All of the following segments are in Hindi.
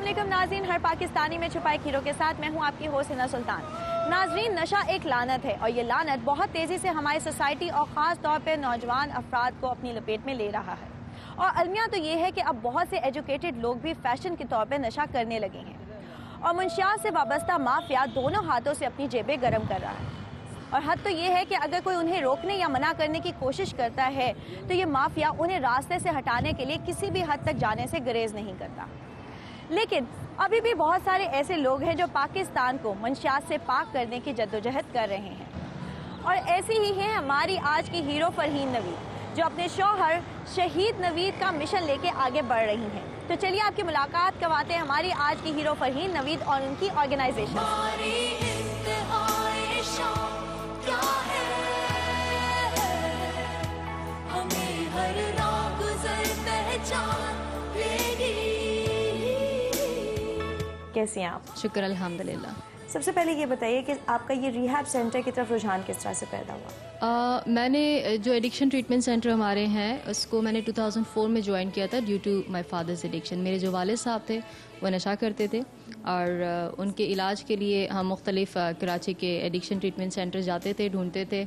अस्सलाम वालेकुम नाज़रीन, हर पाकिस्तानी में छुपाए खीरों के साथ मैं हूं आपकी होस्ट हिना सुल्तान। नाज़रीन, नशा एक लानत है और ये लानत बहुत तेज़ी से हमारी सोसाइटी और ख़ास तौर पर नौजवान अफराद को अपनी लपेट में ले रहा है। और अलमिया तो ये है कि अब बहुत से एजुकेटेड लोग भी फैशन के तौर पर नशा करने लगे हैं और मुंशियात से वाबस्ता माफिया दोनों हाथों से अपनी जेबें गर्म कर रहा है। और हद तो ये है कि अगर कोई उन्हें रोकने या मना करने की कोशिश करता है तो ये माफिया उन्हें रास्ते से हटाने के लिए किसी भी हद तक जाने से गुरेज नहीं करता। लेकिन अभी भी बहुत सारे ऐसे लोग हैं जो पाकिस्तान को मंशियात से पाक करने की जद्दोजहद कर रहे हैं और ऐसी ही हैं हमारी आज की हीरो फरहीन नवीद, जो अपने शौहर शहीद नवीद का मिशन लेके आगे बढ़ रही हैं। तो चलिए आपकी मुलाकात करवाते हैं हमारी आज की हीरो फरहीन नवीद और उनकी ऑर्गेनाइजेशन। कैसी हैं आप? शुक्र अल्हम्दुलिल्लाह। सबसे पहले ये बताइए कि आपका ये रिहैब सेंटर की तरफ रुझान किस तरह से पैदा हुआ? मैंने जो एडिक्शन ट्रीटमेंट सेंटर हमारे हैं उसको मैंने 2004 में ज्वाइन किया था due to my father's addiction. मेरे जो वालिद साहब थे वो नशा करते थे और उनके इलाज के लिए हम मुख्तलिफ कराची के एडिक्शन ट्रीटमेंट सेंटर जाते थे, ढूंढते थे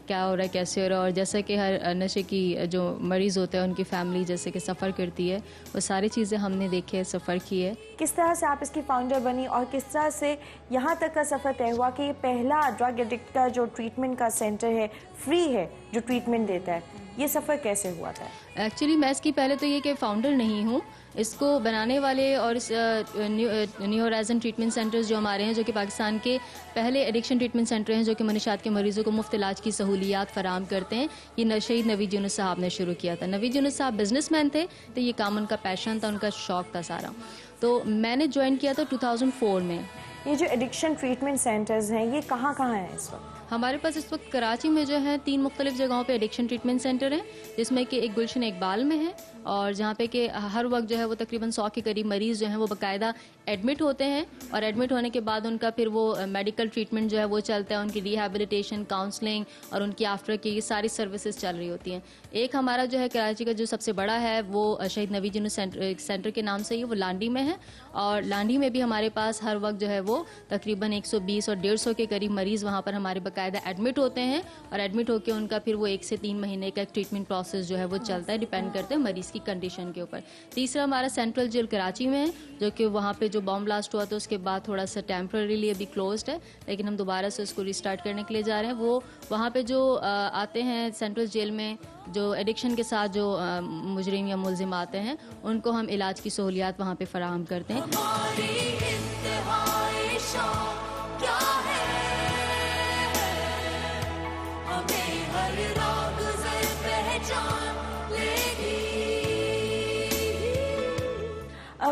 क्या हो रहा है, कैसे हो रहा है। और जैसा कि हर नशे की जो मरीज़ होते हैं उनकी फैमिली जैसे कि सफ़र करती है, वो सारी चीज़ें हमने देखी है, सफ़र की है। किस तरह से आप इसकी फाउंडर बनी और किस तरह से यहाँ तक का सफ़र तय हुआ कि ये पहला ड्रग एडिक्ट का जो ट्रीटमेंट का सेंटर है, फ्री है, जो ट्रीटमेंट देता है, ये सफ़र कैसे हुआ था? एक्चुअली मैं इसकी पहले तो ये कि फाउंडर नहीं हूँ, इसको बनाने वाले और इस न्यू होराइजन ट्रीटमेंट सेंटर्स जो हमारे हैं, जो कि पाकिस्तान के पहले एडिक्शन ट्रीटमेंट सेंटर हैं जो कि मनशात के मरीज़ों को मुफ्त इलाज की सहूलियात फराहम करते हैं, ये शहीद नवीद यूनुस साहब ने शुरू किया था। नवीद यूनुस साहब बिजनेसमैन थे, तो ये काम उनका पैशन था, उनका शौक़ था सारा। तो मैंने ज्वाइन किया था 2004 में। ये जो एडिक्शन ट्रीटमेंट सेंटर्स हैं ये कहाँ कहाँ हैं इस वक्त? हमारे पास इस वक्त कराची में जो है 3 मुख्तलिफ जगहों पे एडिक्शन ट्रीटमेंट सेंटर हैं, जिसमें कि एक गुलशन इकबाल में है और जहाँ पे कि हर वक्त जो है वो तकरीबन 100 के करीब मरीज़ जो हैं वो बाकायदा एडमिट होते हैं और एडमिट होने के बाद उनका फिर वो मेडिकल ट्रीटमेंट जो है वो चलता है, उनकी रिहैबिलिटेशन, काउंसलिंग और उनकी आफ्टर की ये सारी सर्विसेज चल रही होती हैं। एक हमारा जो है कराची का जो सबसे बड़ा है वो शहीद नवीद यूनुस सेंटर के नाम से ही, वो लांडी में है और लांडी में भी हमारे पास हर वक्त जो है वो तकरीबन 120 और 150 के करीब मरीज़ वहाँ पर हमारे बाकायदा एडमिट होते हैं और एडमिट होकर उनका फिर वो 1 से 3 महीने का एक ट्रीटमेंट प्रोसेस जो है वो चलता है, डिपेंड करते हैं मरीज़ की कंडीशन के ऊपर। तीसरा हमारा सेंट्रल जेल कराची में है, जो कि वहाँ पे जो बॉम्ब ब्लास्ट हुआ था उसके बाद थोड़ा सा टेम्पररीली अभी क्लोज्ड है, लेकिन हम दोबारा से उसको रिस्टार्ट करने के लिए जा रहे हैं। वो वहाँ पे जो आते हैं सेंट्रल जेल में जो एडिक्शन के साथ जो मुजरिम या मुलजिम आते हैं, उनको हम इलाज की सहूलियात वहाँ पे फराहम करते हैं।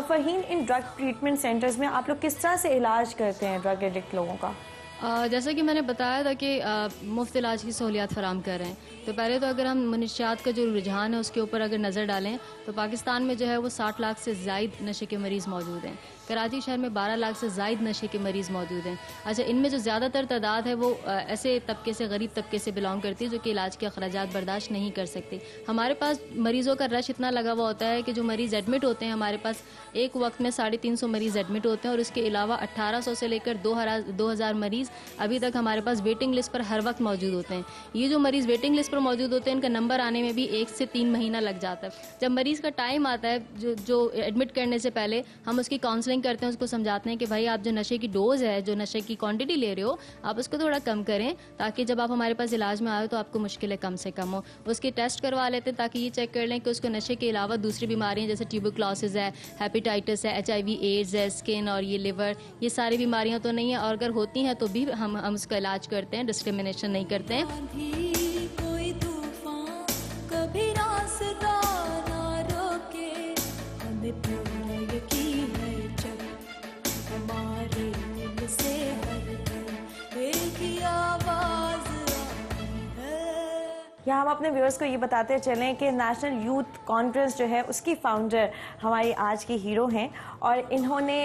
फरहीन, इन ड्रग ट्रीटमेंट सेंटर्स में आप लोग किस तरह से इलाज करते हैं ड्रग एडिक्ट लोगों का? जैसा कि मैंने बताया था कि मुफ्त इलाज की सहूलियात फराम कर रहे हैं। तो पहले तो अगर हम मनशियात का जो रुझान है उसके ऊपर अगर नज़र डालें तो पाकिस्तान में जो है वो 60 लाख से ज़ायद नशे के मरीज़ मौजूद हैं। कराची शहर में 12 लाख से ज़ायद नशे के मरीज़ मौजूद हैं। अच्छा, इनमें जो ज़्यादातर तादाद है वो ऐसे तबके से, गरीब तबके से बिलोंग करती है जो कि इलाज के अखराजात बर्दाश्त नहीं कर सकते। हमारे पास मरीज़ों का रश इतना लगा हुआ होता है कि जो मरीज़ एडमिट होते हैं, हमारे पास एक वक्त में 350 मरीज़ एडमिट होते हैं और उसके अलावा 1800 से लेकर 2000 मरीज़ अभी तक हमारे पास वेटिंग लिस्ट पर हर वक्त मौजूद होते हैं। ये जो मरीज़ वेटिंग लिस्ट पर मौजूद होते हैं, इनका नंबर आने में भी 1 से 3 महीना लग जाता है। जब मरीज़ का टाइम आता है जो एडमिट करने से पहले हम उसकी काउंसलिंग करते हैं, उसको समझाते हैं कि भाई आप जो नशे की डोज है, जो नशे की क्वांटिटी ले रहे हो, आप उसको थोड़ा कम करें ताकि जब आप हमारे पास इलाज में आए तो आपको मुश्किलें कम से कम हो। उसके टेस्ट करवा लेते हैं ताकि ये चेक कर लें कि उसको नशे के अलावा दूसरी बीमारियाँ जैसे ट्यूबरक्लोसिस है, हेपेटाइटिस है, HIV एड्स है, स्किन और ये लिवर, ये सारी बीमारियाँ तो नहीं है और अगर होती हैं तो भी हम उसका इलाज करते हैं, डिस्क्रिमिनेशन नहीं करते हैं। यहाँ हम अपने व्यूअर्स को ये बताते चलें कि नेशनल यूथ कॉन्फ्रेंस जो है उसकी फाउंडर हमारी आज की हीरो हैं और इन्होंने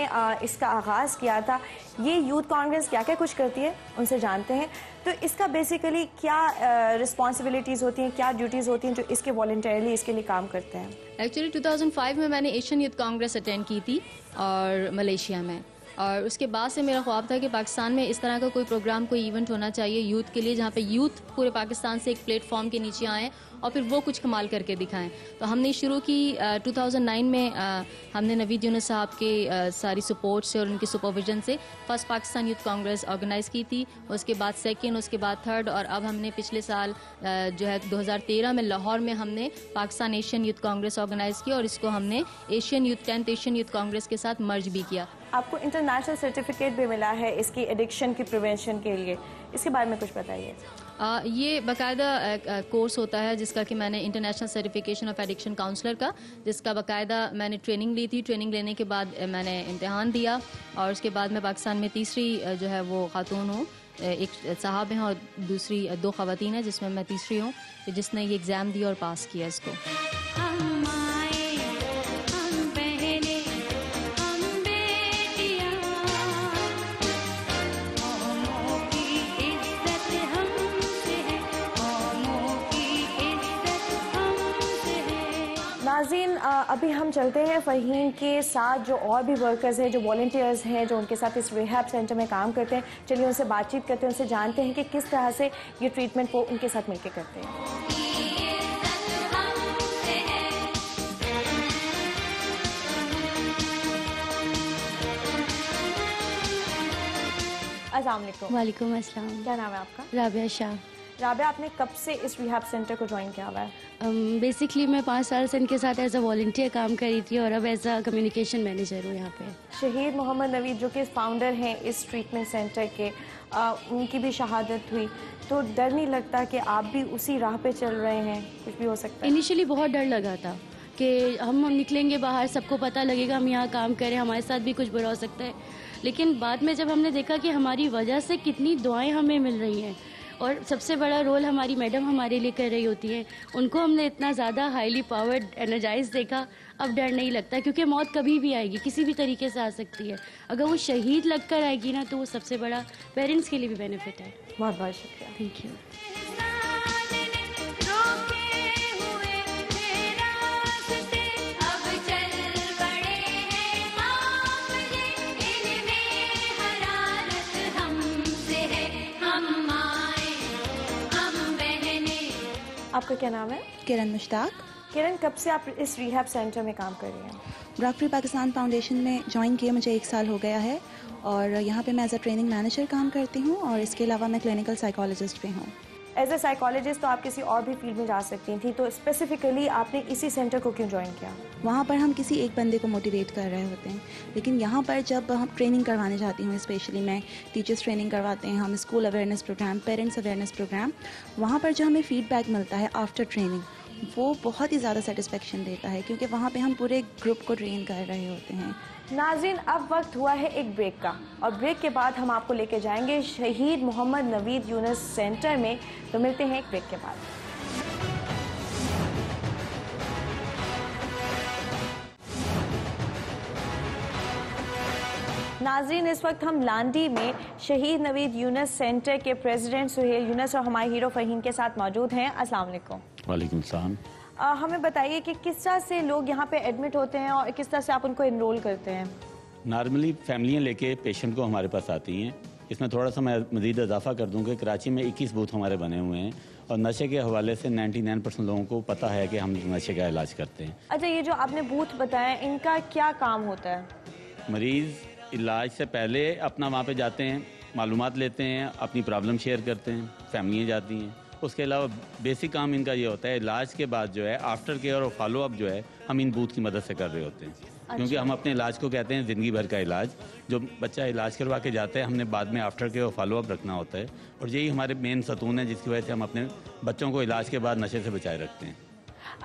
इसका आगाज़ किया था। ये यूथ कॉन्फ्रेंस क्या क्या कुछ करती है उनसे जानते हैं। तो इसका बेसिकली क्या रिस्पॉन्सिबिलिटीज़ होती हैं, क्या ड्यूटीज़ होती हैं जो इसके वॉलंटियरली इसके लिए काम करते हैं? एक्चुअली 2005 में मैंने एशियन यूथ कांग्रेस अटेंड की थी और मलेशिया में, और उसके बाद से मेरा ख्वाब था कि पाकिस्तान में इस तरह का कोई प्रोग्राम, कोई इवेंट होना चाहिए यूथ के लिए, जहाँ पे यूथ पूरे पाकिस्तान से एक प्लेटफॉर्म के नीचे आएँ और फिर वो कुछ कमाल करके दिखाएं। तो हमने शुरू की 2009 में हमने नवीद यूनुस साहब के सारी सपोर्ट से और उनके सुपरविजन से first Pakistan youth Congress organise की थी, उसके बाद सेकेंड, उसके बाद थर्ड, और अब हमने पिछले साल जो है 2013 में लाहौर में हमने Pakistan Asian youth Congress organise किया और इसको हमने Asian youth 10th Asian youth Congress के साथ मर्ज भी किया। आपको इंटरनेशनल सर्टिफिकेट भी मिला है इसकी एडिक्शन की प्रिवेंशन के लिए, इसके बारे में कुछ बताइए। ये बाकायदा कोर्स होता है जिसका कि मैंने international certification of addiction counsellor का, जिसका बाकायदा मैंने ट्रेनिंग ली थी। ट्रेनिंग लेने के बाद मैंने इम्तिहान दिया और उसके बाद मैं पाकिस्तान में तीसरी जो है वो खातून हूँ। एक साहब हैं और दूसरी 2 ख़वातीन हैं, जिसमें मैं तीसरी हूँ जिसने ये एग्ज़ाम दिया और पास किया इसको। नाज़रीन, अभी हम चलते हैं फ़हीम के साथ जो और भी वर्कर्स हैं, जो वॉलंटियर्स हैं, जो उनके साथ इस रिहैब सेंटर में काम करते हैं। चलिए उनसे बातचीत करते हैं, उनसे जानते हैं कि किस तरह से ये ट्रीटमेंट वो उनके साथ मिलकर करते हैं। अस्सलाम वालेकुम। वालेकुम अस्सलाम। क्या नाम है आपका? राबिया शाह। राबिया, आपने कब से इस रिहैब सेंटर को ज्वाइन किया हुआ है? बेसिकली मैं 5 साल से इनके साथ एज अ वॉलंटियर काम करी थी और अब एज अ कम्युनिकेशन मैनेजर हूँ यहाँ पे। शहीद मोहम्मद नवीद जो कि फाउंडर हैं इस ट्रीटमेंट सेंटर के, उनकी भी शहादत हुई, तो डर नहीं लगता कि आप भी उसी राह पे चल रहे हैं? कुछ भी हो सकता है। इनिशियली बहुत डर लगा था कि हम निकलेंगे बाहर, सबको पता लगेगा हम यहाँ काम करें, हमारे साथ भी कुछ बुरा हो सकता है। लेकिन बाद में जब हमने देखा कि हमारी वजह से कितनी दुआएं हमें मिल रही हैं और सबसे बड़ा रोल हमारी मैडम हमारे लिए कर रही होती हैं, उनको हमने इतना ज़्यादा हाईली पावर्ड एनर्जाइज देखा, अब डर नहीं लगता, क्योंकि मौत कभी भी आएगी, किसी भी तरीके से आ सकती है। अगर वो शहीद लगकर आएगी ना, तो वो सबसे बड़ा पेरेंट्स के लिए भी बेनिफिट है। बहुत बहुत शुक्रिया। Thank you. आपका क्या नाम है? किरण मुश्ताक। किरण, कब से आप इस रिहैब सेंटर में काम कर रही हैं? ब्रॉक फ्री पाकिस्तान फाउंडेशन में ज्वाइन किए मुझे 1 साल हो गया है और यहाँ पे मैं एज अ ट्रेनिंग मैनेजर काम करती हूँ और इसके अलावा मैं क्लिनिकल साइकोलॉजिस्ट भी हूँ। एज अ साइकोलॉजिस्ट तो आप किसी और भी फील्ड में जा सकती थी, तो स्पेसिफिकली आपने इसी सेंटर को क्यों ज्वाइन किया? वहाँ पर हम किसी एक बंदे को मोटिवेट कर रहे होते हैं, लेकिन यहाँ पर जब हम ट्रेनिंग करवाने जाती हूँ, स्पेशली मैं टीचर्स ट्रेनिंग करवाते हैं, हम school awareness programme, parents awareness programme, वहाँ पर जो हमें फीडबैक मिलता है आफ्टर ट्रेनिंग, वो बहुत ही ज़्यादा सेटिस्फेक्शन देता है, क्योंकि वहाँ पे हम पूरे ग्रुप को ट्रेन कर रहे होते हैं। नाज़रीन, अब वक्त हुआ है एक ब्रेक का, और ब्रेक के बाद हम आपको लेके जाएंगे शहीद मोहम्मद नवीद यूनुस सेंटर में। तो मिलते हैं एक ब्रेक के बाद। नाज़रीन, इस वक्त हम लांडी में शहीद नवीद यूनुस सेंटर के प्रेसिडेंट सुहेल यूनुस और हमारे हीरो फ़हीम के साथ मौजूद हैं। अस्सलाम वालेकुम। वालेकुम सलाम। हमें बताइए कि किस तरह से लोग यहाँ पे एडमिट होते हैं और किस तरह से आप उनको इनरोल करते हैं? नॉर्मली फैमिलियाँ लेके पेशेंट को हमारे पास आती हैं। इसमें थोड़ा सा मैं मज़ीद इजाफा कर दूँ कि कराची में 21 बूथ हमारे बने हुए हैं और नशे के हवाले से 99% लोगों को पता है कि हम नशे का इलाज करते हैं। अच्छा, ये जो आपने बूथ बताया, इनका क्या काम होता है? मरीज़ इलाज से पहले अपना वहाँ पे जाते हैं, मालूमात लेते हैं, अपनी प्रॉब्लम शेयर करते हैं, फैमिलियाँ जाती हैं। उसके अलावा बेसिक काम इनका ये होता है, इलाज के बाद जो है आफ्टर केयर और फॉलो अप जो है हम इन बूथ की मदद से कर रहे होते हैं। क्योंकि हम अपने इलाज को कहते हैं ज़िंदगी भर का इलाज। जो बच्चा इलाज करवा के जाता है, हमने बाद में आफ्टर केयर और फॉलो अप रखना होता है, और यही हमारे मेन सतून है जिसकी वजह से हम अपने बच्चों को इलाज के बाद नशे से बचाए रखते हैं।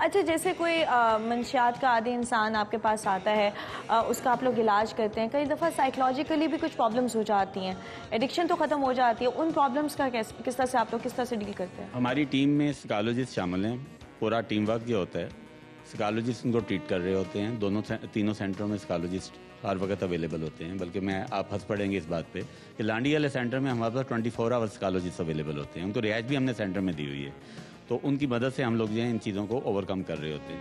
अच्छा, जैसे कोई मंशियात का आदी इंसान आपके पास आता है, उसका आप लोग इलाज करते हैं, कई दफ़ा साइकोलॉजिकली भी कुछ प्रॉब्लम्स हो जाती हैं, एडिक्शन तो ख़त्म हो जाती है, उन प्रॉब्लम्स का किस तरह से आप लोग किस तरह से डील करते हैं? हमारी टीम में साइकोलॉजिस्ट शामिल हैं। पूरा टीम वर्क जो होता है, साइकोलॉजिस्ट उनको ट्रीट कर रहे होते हैं। तीनों सेंटरों में साइकोलॉजिस्ट हर वक्त अवेलेबल होते हैं। बल्कि आप हंस पड़ेंगे इस बात पे कि लांडी वाले सेंटर में हमारे पास 24 आवर्स साइकोलॉजिस्ट अवेलेबल होते हैं। उनको रिहाइश भी हमने सेंटर में दी हुई है, तो उनकी मदद से हम लोग जो है इन चीज़ों को ओवरकम कर रहे होते हैं।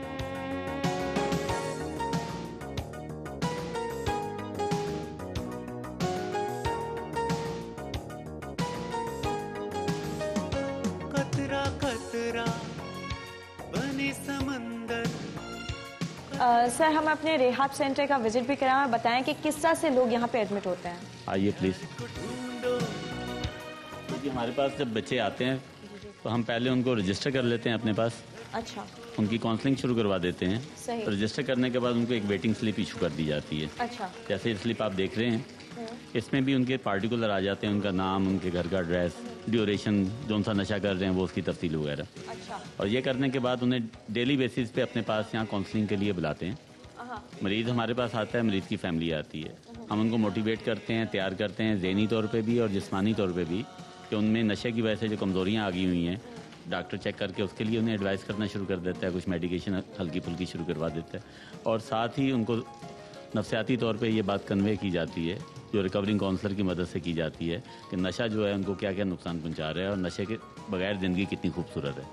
कतरा कतरा बने समंदर। सर, हम अपने रिहाब सेंटर का विजिट भी कराएं और बताएं कि किस तरह से लोग यहाँ पे एडमिट होते हैं। आइए प्लीज़। क्योंकि हमारे पास जब बच्चे आते हैं तो हम पहले उनको रजिस्टर कर लेते हैं अपने पास। अच्छा, उनकी काउंसलिंग शुरू करवा देते हैं। सही। रजिस्टर करने के बाद उनको एक वेटिंग स्लिप इशू कर दी जाती है। अच्छा। जैसे ये स्लिप आप देख रहे हैं, इसमें भी उनके पार्टिकुलर आ जाते हैं, उनका नाम, उनके घर का एड्रेस, ड्यूरेशन, जो सा नशा कर रहे हैं वो उसकी तफसील वगैरह। अच्छा। और ये करने के बाद उन्हें डेली बेसिस पे अपने पास यहाँ काउंसलिंग के लिए बुलाते हैं। मरीज़ हमारे पास आता है, मरीज़ की फैमिली आती है, हम उनको मोटिवेट करते हैं, तैयार करते हैं ज़हनी तौर पे भी और जिस्मानी तौर पे भी, कि उनमें नशे की वजह से जो कमज़ोरियाँ आ गई हुई हैं, डॉक्टर चेक करके उसके लिए उन्हें एडवाइस करना शुरू कर देता है, कुछ मेडिकेशन हल्की फुल्की शुरू करवा देता है। और साथ ही उनको नफ्सियाती तौर पे ये बात कन्वे की जाती है, जो रिकवरिंग काउंसलर की मदद से की जाती है, कि नशा जो है उनको क्या क्या नुकसान पहुंचा रहा है और नशे के बगैर ज़िंदगी कितनी खूबसूरत है।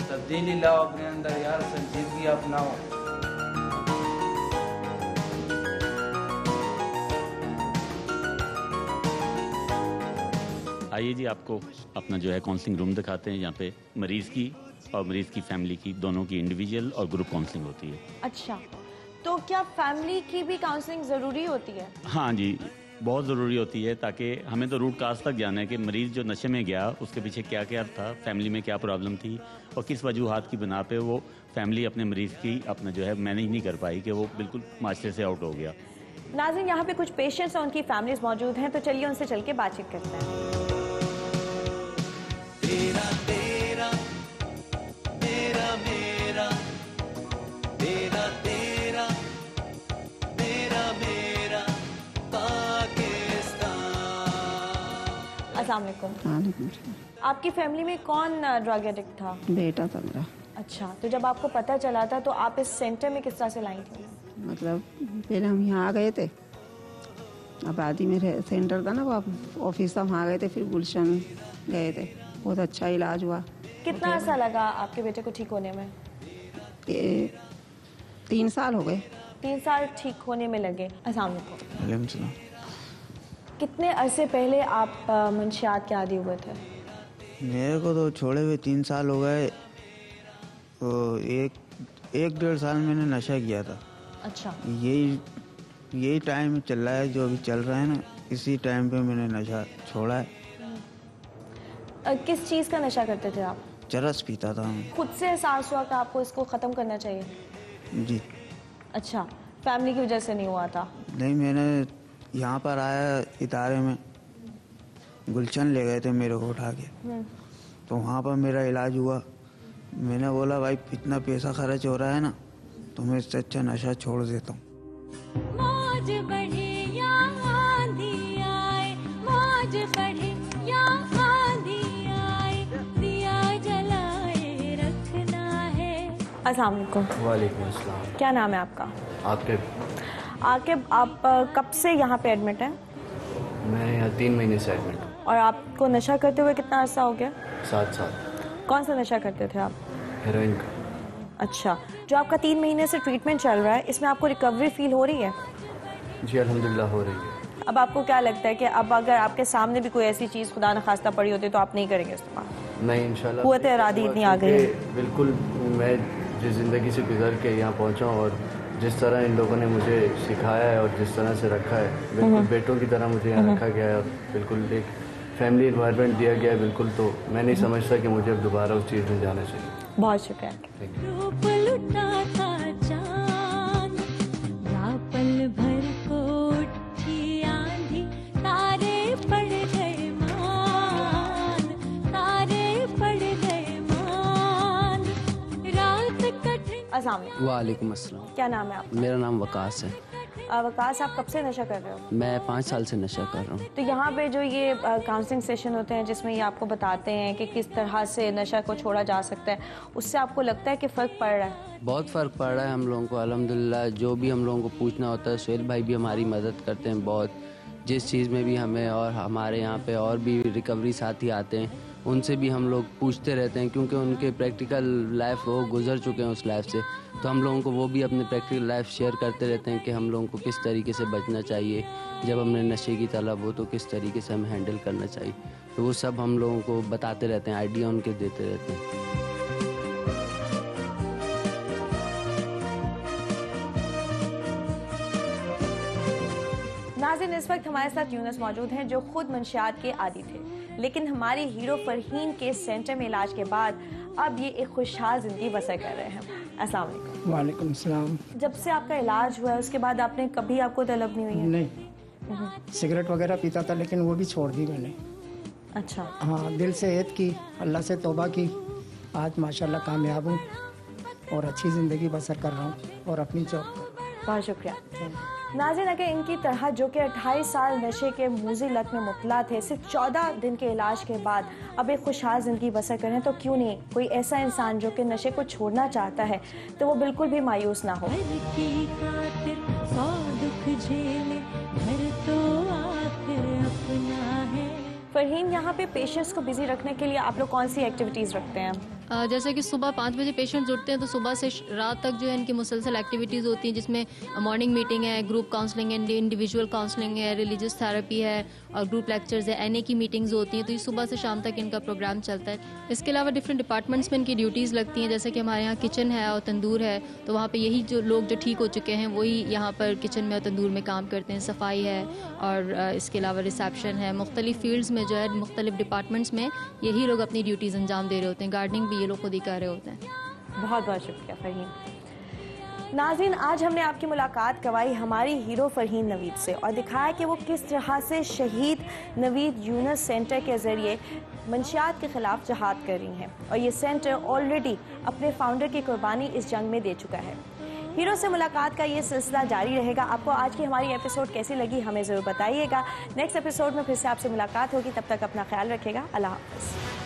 तब्दीली लाओ अपने अंदर यार, संजीदगी अपनाओ। आइए जी, आपको अपना जो है काउंसलिंग रूम दिखाते हैं। यहाँ पे मरीज़ की और मरीज़ की फैमिली की दोनों की इंडिविजुअल और ग्रुप काउंसलिंग होती है। अच्छा, तो क्या फैमिली की भी काउंसलिंग ज़रूरी होती है? हाँ जी, बहुत ज़रूरी होती है, ताकि हमें तो रूट काज तक जाना है कि मरीज़ जो नशे में गया उसके पीछे क्या क्या था, फैमिली में क्या प्रॉब्लम थी और किस वजूहात की बिना पे वो फैमिली अपने मरीज़ की अपना जो है मैनेज नहीं कर पाई, कि वो बिल्कुल माशरे से आउट हो गया। नाज़रीन, यहाँ पे कुछ पेशेंट्स और उनकी फैमिलीज मौजूद हैं, तो चलिए उनसे चल के बातचीत करते हैं। तेरा तेरा मेरा मेरा, तेरा तेरा मेरा मेरा पाकिस्तान। अस्सलाम वालेकुम। आपकी फैमिली में कौन ड्रग एडिक्ट था? बेटा था मेरा। अच्छा, तो जब आपको पता चला था तो आप इस सेंटर में किस तरह से लाई थी? मतलब पहले हम यहाँ आ गए थे, आबादी में सेंटर था ना, वो ऑफिस था, वहाँ गए थे, फिर गुलशन गए थे, बहुत अच्छा इलाज हुआ। कितना अर्सा लगा आपके बेटे को ठीक होने में? 3 साल हो गए। 3 साल ठीक होने में लगे। अस्सलाम वालेकुम। वालेकुम। कितने अरसे पहले आप मंशियात के आदी हुए थे? मेरे को तो छोड़े हुए 3 साल हो गए। तो एक डेढ़ साल मैंने नशा किया था। अच्छा। यही टाइम चल रहा है जो अभी चल रहा है ना, इसी टाइम पे मैंने नशा छोड़ा है। किस चीज़ का नशा करते थे आप? चरस पीता था मैं। खुद से एहसास हुआ कि आपको इसको ख़त्म करना चाहिए? जी। अच्छा, फैमिली की वजह से नहीं हुआ था? नहीं, मैंने यहाँ पर आया इदारे में, गुलशन ले गए थे मेरे को उठा के, तो वहाँ पर मेरा इलाज हुआ। मैंने बोला भाई इतना पैसा खर्च हो रहा है ना, तो मैं इससे अच्छा नशा छोड़ देता हूँ। मौज बढ़े या आंधी आए, मौज बढ़े या आंधी आए, दिया जलाए रखना है। अस्सलाम वालेकुम। वालेकुम अस्सलाम। क्या नाम है आपका? आकिब। आप कब से यहाँ पे एडमिट हैं? मैं यहाँ 3 महीने से एडमिट हूँ। और आपको नशा करते हुए कितना अर्सा हो गया? 7 साल। कौन सा नशा करते थे आप? हेरोइन का। अच्छा, जो आपका 3 महीने से ट्रीटमेंट चल रहा है, इसमें आपको रिकवरी फील हो रही है? जी अल्हम्दुलिल्लाह हो रही है। अब आपको क्या लगता है कि अब अगर आपके सामने भी कोई ऐसी चीज़ खुदा न खास्ता पड़ी होती तो आप नहीं करेंगे इस्तेमाल? नहीं, इंशाल्लाह कुव्वत इरादी इतनी आ गई है। बिल्कुल, मैं जिस ज़िंदगी से गुजर के यहाँ पहुँचा हूँ और जिस तरह इन लोगों ने मुझे सिखाया है और जिस तरह से रखा है, बिल्कुल बेटों की तरह मुझे यहाँ रखा गया है और बिल्कुल एक फैमिली इन्वायरमेंट दिया गया है बिल्कुल। तो मैं नहीं समझता कि मुझे अब दोबारा उस चीज़ में जाना चाहिए। बहुत शुक्रिया। रूप लुटा था चांद, या पल भर को उठी आंधी, तारे पड़ गए मान, तारे पड़ गए मान। अस्सलाम वालेकुम। वालेकुम अस्सलाम। क्या नाम है आपका? मेरा नाम वकास है। वकास, आप कब से नशा कर रहे हो? मैं 5 साल से नशा कर रहा हूँ। तो यहाँ पे जो ये काउंसलिंग सेशन होते हैं जिसमें ये आपको बताते हैं कि किस तरह से नशा को छोड़ा जा सकता है, उससे आपको लगता है कि फ़र्क पड़ रहा है? बहुत फ़र्क पड़ रहा है हम लोगों को अल्हम्दुलिल्लाह। जो भी हम लोगों को पूछना होता है, सुहेल भाई भी हमारी मदद करते हैं बहुत। जिस चीज़ में भी हमें, और हमारे यहाँ पे और भी रिकवरी साथी आते हैं, उनसे भी हम लोग पूछते रहते हैं क्योंकि उनके प्रैक्टिकल लाइफ वो गुजर चुके हैं उस लाइफ से। तो हम लोगों को वो भी अपने प्रैक्टिकल लाइफ शेयर करते रहते हैं कि हम लोगों को किस तरीके से बचना चाहिए, जब हमने नशे की तलब हो तो किस तरीके से हमें हैंडल करना चाहिए। तो वो सब हम लोगों को बताते रहते हैं, आइडिया उनके देते रहते हैं। नाज़रीन, इस वक्त हमारे साथ यूनुस मौजूद हैं जो खुद मंशियात के आदी थे, लेकिन हमारे हीरो फरहीन के सेंटर में इलाज के बाद अब ये एक खुशहाल ज़िंदगी बसर कर रहे हैं। अस्सलाम वालेकुम। वालेकुम सलाम। जब से आपका इलाज हुआ है उसके बाद आपने कभी आपको तलब नहीं हुई है? नहीं, सिगरेट वगैरह पीता था लेकिन वो भी छोड़ दी मैंने। अच्छा। हाँ, दिल से ऐद की, अल्लाह से तौबा की। आज माशाल्लाह कामयाब हूँ और अच्छी ज़िंदगी बसर कर रहा हूँ और अपनी जॉब। बहुत शुक्रिया। नाज़रीन, अगर इनकी तरह जो कि 28 साल नशे के मूजी लत में मुब्तला थे, सिर्फ 14 दिन के इलाज के बाद अब एक खुशहाल ज़िंदगी बसर करें, तो क्यों नहीं कोई ऐसा इंसान जो कि नशे को छोड़ना चाहता है तो वो बिल्कुल भी मायूस ना हो। फरहीन, यहाँ पे पेशेंट्स को बिजी रखने के लिए आप लोग कौन सी एक्टिविटीज़ रखते हैं? जैसे कि सुबह 5 बजे पेशेंट्स उठते हैं तो सुबह से रात तक जो है इनकी मुसलसल एक्टिविटीज़ होती हैं, जिसमें मॉर्निंग मीटिंग है, ग्रुप काउंसलिंग है, इंडिविजुअल काउंसलिंग है, रिलीजियस थेरेपी है और ग्रुप लेक्चर्स है, एनए की मीटिंग्स होती हैं। तो ये सुबह से शाम तक इनका प्रोग्राम चलता है। इसके अलावा डिफरेंट डिपार्टमेंट्स में इनकी ड्यूटीज़ लगती हैं, जैसे कि हमारे यहाँ किचन है और तंदूर है, तो वहाँ पर यही जो लोग जो ठीक हो चुके हैं वही यहाँ पर किचन में और तंदूर में काम करते हैं। सफाई है और इसके अलावा रिसेप्शन है। मुख्तलिफ फील्ड्स में जो है मुख्तलिफ डिपार्टमेंट्स में यही लोग अपनी ड्यूटीज़ अंजाम दे रहे होते हैं। गार्डनिंग भी ये लोग खुद ही कर रहे होते हैं। बहुत बहुत शुक्रिया फरहीन। नाज़रीन, आज हमने आपकी मुलाकात करवाई हमारी हीरो फरहीन नवीद से और दिखाया कि वो किस तरह से शहीद नवीद यूनुस सेंटर के ज़रिए मंशियात के ख़िलाफ़ जहाद कर रही हैं और ये सेंटर ऑलरेडी अपने फाउंडर की कुर्बानी इस जंग में दे चुका है। हीरो से मुलाकात का ये सिलसिला जारी रहेगा। आपको आज की हमारी एपिसोड कैसी लगी हमें ज़रूर बताइएगा। नेक्स्ट एपिसोड में फिर से आपसे मुलाकात होगी। तब तक अपना ख्याल रखिएगा। अल्लाह हाफ़िज़।